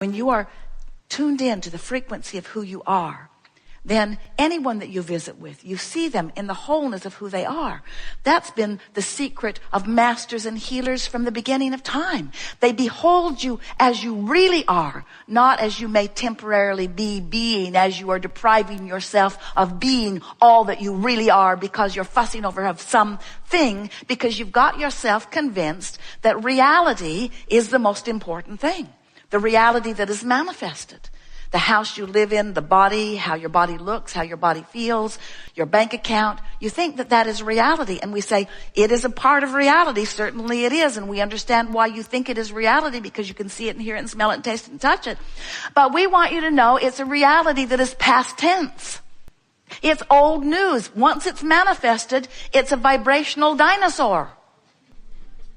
When you are tuned in to the frequency of who you are, then anyone that you visit with, you see them in the wholeness of who they are. That's been the secret of masters and healers from the beginning of time. They behold you as you really are, not as you may temporarily be being, as you are depriving yourself of being all that you really are because you're fussing over something, because you've got yourself convinced that reality is the most important thing. The reality that is manifested. The house you live in, the body, how your body looks, how your body feels, your bank account. You think that that is reality. And we say, it is a part of reality. Certainly it is. And we understand why you think it is reality, because you can see it and hear it and smell it and taste it and touch it. But we want you to know it's a reality that is past tense. It's old news. Once it's manifested, it's a vibrational dinosaur.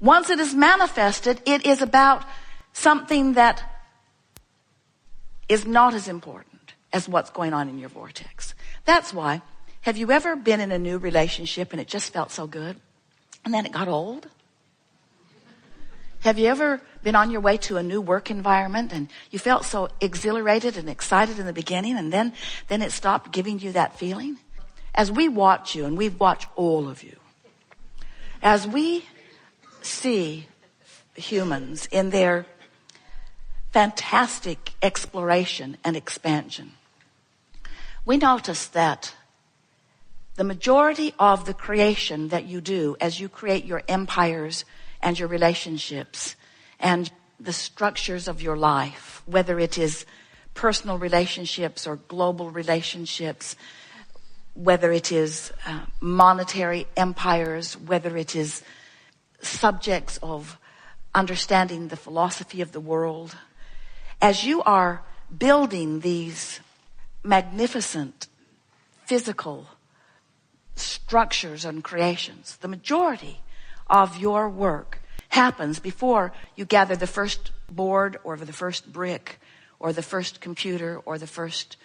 Once it is manifested, it is about something that is not as important as what's going on in your vortex. That's why, have you ever been in a new relationship and it just felt so good and then it got old? Have you ever been on your way to a new work environment and you felt so exhilarated and excited in the beginning, and then it stopped giving you that feeling? As we watch you, and we've watched all of you, as we see humans in their fantastic exploration and expansion, we notice that the majority of the creation that you do as you create your empires and your relationships and the structures of your life, whether it is personal relationships or global relationships, whether it is monetary empires, whether it is subjects of understanding the philosophy of the world, as you are building these magnificent physical structures and creations, the majority of your work happens before you gather the first board or the first brick or the first computer or the first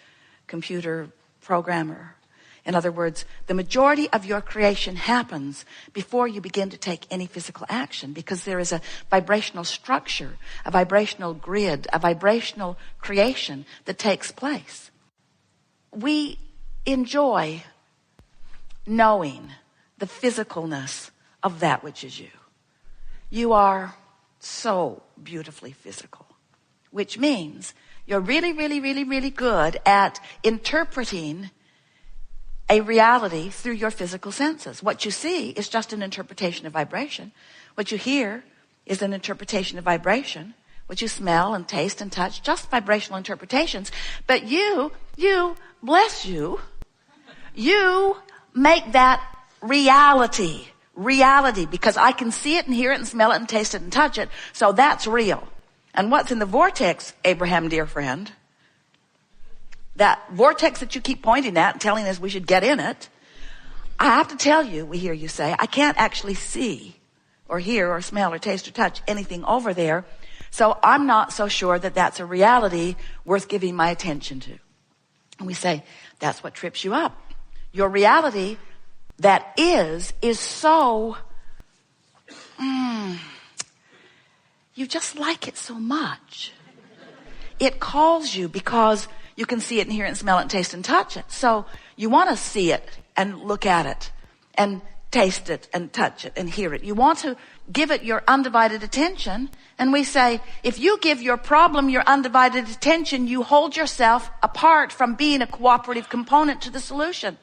computer programmer. In other words, the majority of your creation happens before you begin to take any physical action, because there is a vibrational structure, a vibrational grid, a vibrational creation that takes place. We enjoy knowing the physicalness of that which is you. You are so beautifully physical, which means you're really, really, really, really good at interpreting a reality through your physical senses. What you see is just an interpretation of vibration. What you hear is an interpretation of vibration. What you smell and taste and touch, just vibrational interpretations. But you, bless you, you make that reality, because I can see it and hear it and smell it and taste it and touch it. So that's real. And what's in the vortex, Abraham, dear friend, that vortex that you keep pointing at and telling us we should get in it, I have to tell you, we hear you say, I can't actually see or hear or smell or taste or touch anything over there. So I'm not so sure that that's a reality worth giving my attention to. And we say, that's what trips you up. Your reality that is so, you just like it so much. It calls you because you can see it and hear it and smell it and taste and touch it. So you want to see it and look at it and taste it and touch it and hear it. You want to give it your undivided attention. And we say, if you give your problem your undivided attention, you hold yourself apart from being a cooperative component to the solution.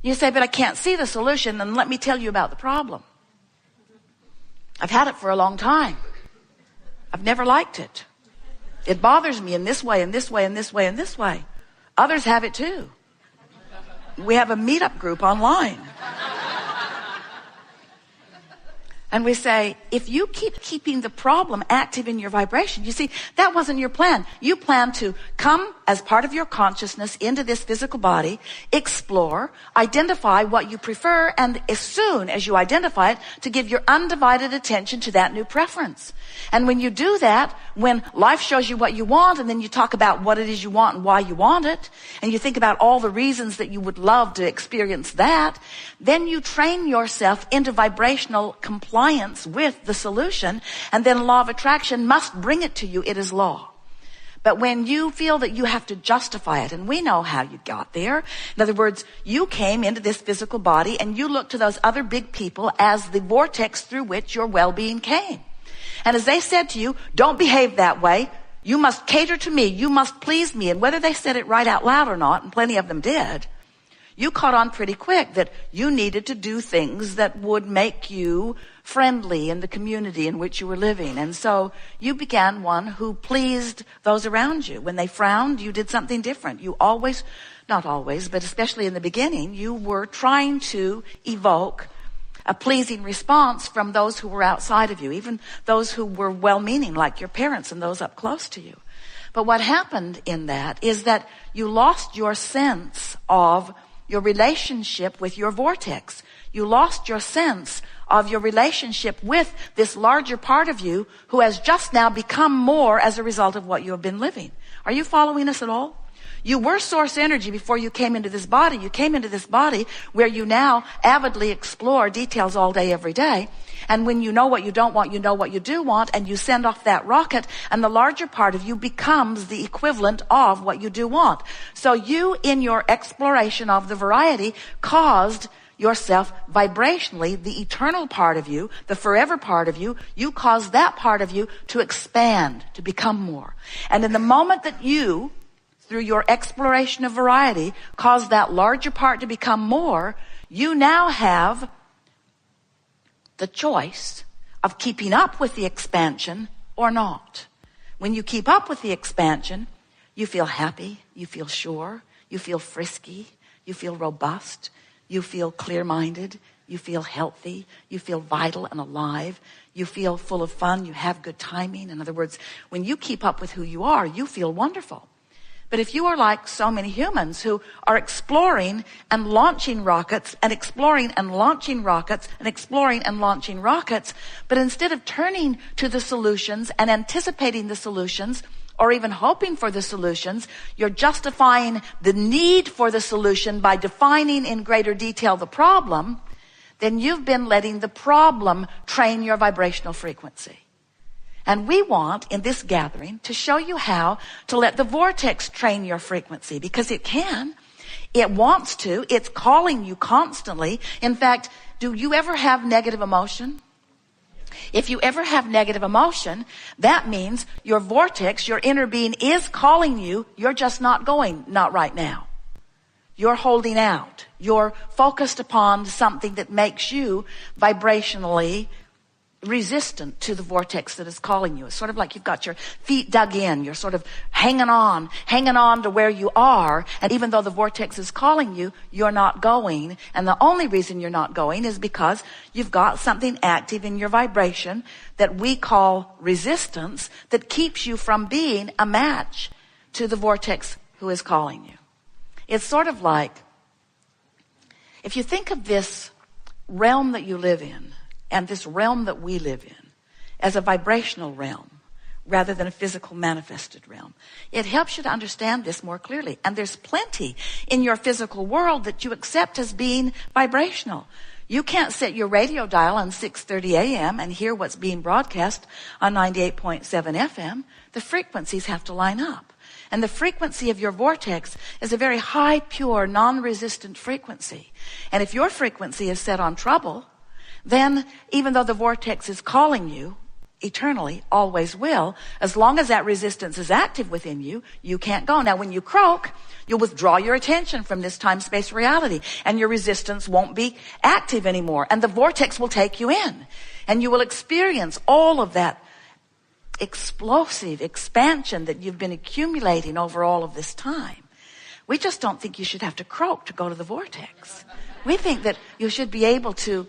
You say, but I can't see the solution. And let me tell you about the problem. I've had it for a long time. I've never liked it. It bothers me in this way, and this way, and this way, and this way. Others have it too. We have a meetup group online. And we say, if you keep keeping the problem active in your vibration, you see, that wasn't your plan. You planned to come as part of your consciousness into this physical body, explore, identify what you prefer, and as soon as you identify it, to give your undivided attention to that new preference. And when you do that, when life shows you what you want, and then you talk about what it is you want and why you want it, and you think about all the reasons that you would love to experience that, then you train yourself into vibrational compliance with the solution, and then law of attraction must bring it to you. It is law. But when you feel that you have to justify it, and we know how you got there. In other words, you came into this physical body and you looked to those other big people as the vortex through which your well-being came. And as they said to you, don't behave that way. You must cater to me. You must please me. And whether they said it right out loud or not, and plenty of them did, you caught on pretty quick that you needed to do things that would make you friendly in the community in which you were living. And so you began one who pleased those around you. When they frowned, you did something different. You always, not always, but especially in the beginning, you were trying to evoke a pleasing response from those who were outside of you, even those who were well-meaning, like your parents and those up close to you. But what happened in that is that you lost your sense of your relationship with your vortex. You lost your sense of your relationship with this larger part of you who has just now become more as a result of what you have been living. Are you following us at all? You were source energy before you came into this body. You came into this body where you now avidly explore details all day, every day. And when you know what you don't want, you know what you do want, and you send off that rocket, and the larger part of you becomes the equivalent of what you do want. So you, in your exploration of the variety, caused yourself vibrationally, the eternal part of you, the forever part of you, you caused that part of you to expand, to become more. And in the moment that you, through your exploration of variety, caused that larger part to become more, you now have the choice of keeping up with the expansion or not. When you keep up with the expansion, you feel happy, you feel sure, you feel frisky, you feel robust, you feel clear-minded, you feel healthy, you feel vital and alive, you feel full of fun, you have good timing. In other words, when you keep up with who you are, you feel wonderful. But if you are like so many humans who are exploring and launching rockets and exploring and launching rockets and exploring and launching rockets, but instead of turning to the solutions and anticipating the solutions or even hoping for the solutions, you're justifying the need for the solution by defining in greater detail the problem, then you've been letting the problem train your vibrational frequency. And we want, in this gathering, to show you how to let the vortex train your frequency, because it can. It wants to. It's calling you constantly. In fact, do you ever have negative emotion? If you ever have negative emotion, that means your vortex, your inner being, is calling you. You're just not going, not right now. You're holding out. You're focused upon something that makes you vibrationally resistant to the vortex that is calling you. It's sort of like you've got your feet dug in. You're sort of hanging on to where you are. And even though the vortex is calling you, you're not going. And the only reason you're not going is because you've got something active in your vibration that we call resistance that keeps you from being a match to the vortex who is calling you. It's sort of like, if you think of this realm that you live in, and this realm that we live in as a vibrational realm rather than a physical manifested realm, it helps you to understand this more clearly. And there's plenty in your physical world that you accept as being vibrational. You can't set your radio dial on 6:30 a.m. and hear what's being broadcast on 98.7 FM. The frequencies have to line up. And the frequency of your vortex is a very high, pure, non-resistant frequency. And if your frequency is set on trouble, then even though the vortex is calling you eternally, always will, as long as that resistance is active within you, you can't go. Now, when you croak, you'll withdraw your attention from this time-space reality, and your resistance won't be active anymore, and the vortex will take you in, and you will experience all of that explosive expansion that you've been accumulating over all of this time. We just don't think you should have to croak to go to the vortex. We think that you should be able to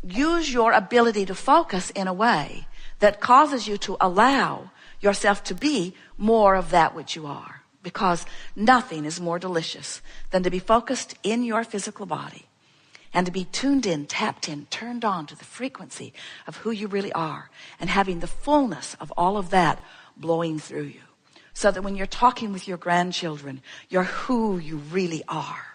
use your ability to focus in a way that causes you to allow yourself to be more of that which you are. Because nothing is more delicious than to be focused in your physical body and to be tuned in, tapped in, turned on to the frequency of who you really are, and having the fullness of all of that blowing through you. So that when you're talking with your grandchildren, you're who you really are.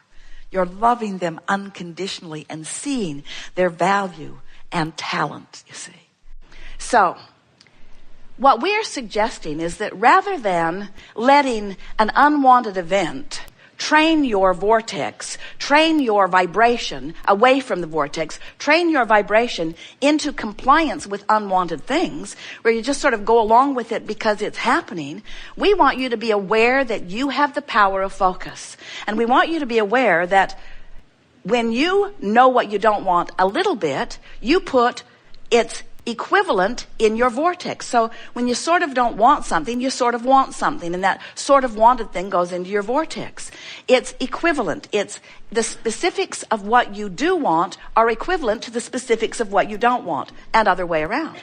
You're loving them unconditionally and seeing their value and talent, you see. So, what we're suggesting is that rather than letting an unwanted event train your vortex, train your vibration away from the vortex, train your vibration into compliance with unwanted things, where you just sort of go along with it because it's happening, we want you to be aware that you have the power of focus. And we want you to be aware that when you know what you don't want a little bit, you put its equivalent in your vortex. So when you sort of don't want something, you sort of want something, and that sort of wanted thing goes into your vortex. It's equivalent. It's the specifics of what you do want are equivalent to the specifics of what you don't want, and other way around.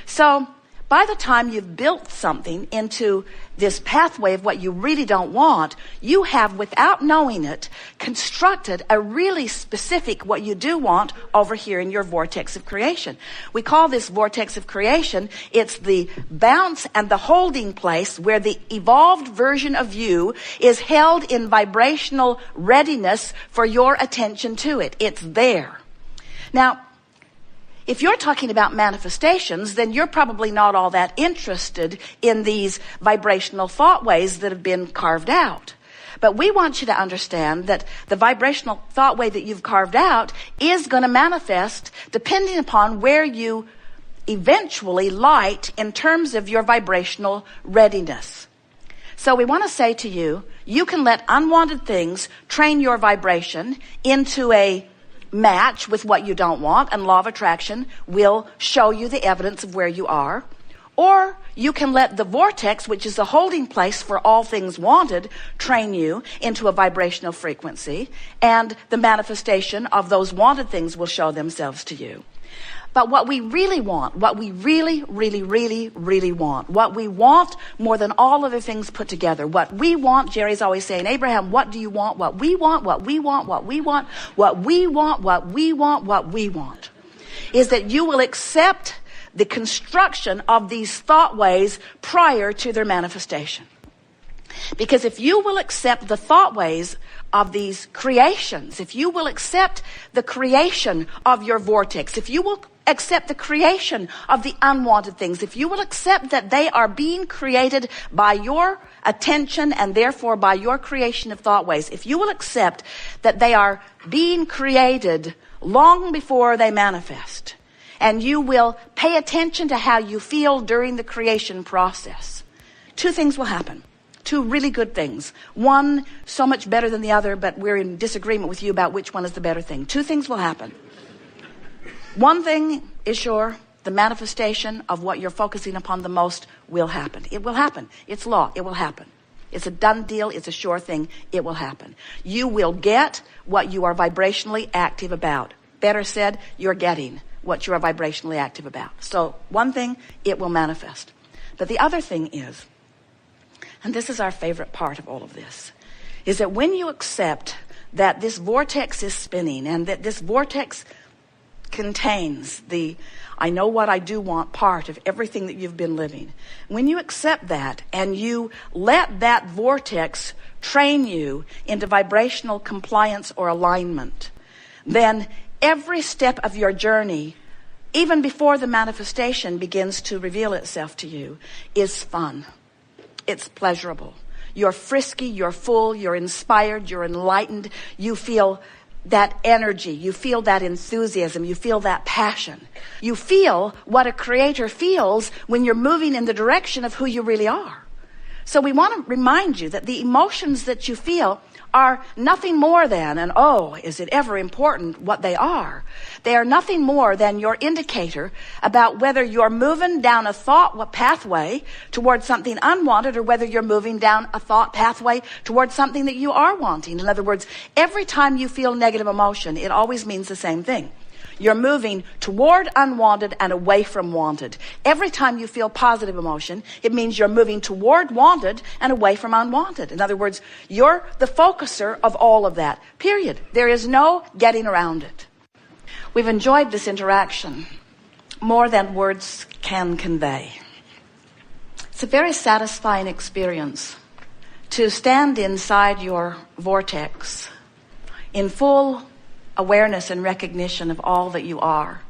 So by the time you've built something into this pathway of what you really don't want, you have, without knowing it, constructed a really specific what you do want over here in your vortex of creation. We call this vortex of creation, it's the bounce and the holding place where the evolved version of you is held in vibrational readiness for your attention to it. It's there. Now, if you're talking about manifestations, then you're probably not all that interested in these vibrational thought ways that have been carved out. But we want you to understand that the vibrational thought way that you've carved out is going to manifest depending upon where you eventually light in terms of your vibrational readiness. So we want to say to you, you can let unwanted things train your vibration into a match with what you don't want, and law of attraction will show you the evidence of where you are. Or you can let the vortex, which is the holding place for all things wanted, train you into a vibrational frequency, and the manifestation of those wanted things will show themselves to you. But what we really want, what we really want, what we want more than all other things put together, what we want, Jerry's always saying, Abraham, what do you want? What we want, what we want, what we want, what we want, what we want, what we want, is that you will accept the construction of these thought ways prior to their manifestation. Because if you will accept the thought ways of these creations, if you will accept the creation of your vortex, if you will accept the creation of the unwanted things, if you will accept that they are being created by your attention and therefore by your creation of thought ways, if you will accept that they are being created long before they manifest, and you will pay attention to how you feel during the creation process, two things will happen. Two really good things. One, so much better than the other, but we're in disagreement with you about which one is the better thing. Two things will happen. One thing is sure, the manifestation of what you're focusing upon the most will happen. It will happen. It's law. It will happen. It's a done deal. It's a sure thing. It will happen. You will get what you are vibrationally active about. Better said, you're getting what you are vibrationally active about. So one thing, it will manifest. But the other thing is, and this is our favorite part of all of this, is that when you accept that this vortex is spinning and that this vortex contains the I know what I do want part of everything that you've been living, when you accept that and you let that vortex train you into vibrational compliance or alignment, then every step of your journey, even before the manifestation begins to reveal itself to you, is fun. It's pleasurable. You're frisky, you're full, you're inspired, you're enlightened. You feel that energy, you feel that enthusiasm, you feel that passion. You feel what a creator feels when you're moving in the direction of who you really are. So we want to remind you that the emotions that you feel are nothing more than, and oh, is it ever important what they are? They are nothing more than your indicator about whether you're moving down a thought pathway towards something unwanted or whether you're moving down a thought pathway towards something that you are wanting. In other words, every time you feel negative emotion, it always means the same thing. You're moving toward unwanted and away from wanted. Every time you feel positive emotion, it means you're moving toward wanted and away from unwanted. In other words, you're the focuser of all of that, period. There is no getting around it. We've enjoyed this interaction more than words can convey. It's a very satisfying experience to stand inside your vortex in full awareness and recognition of all that you are,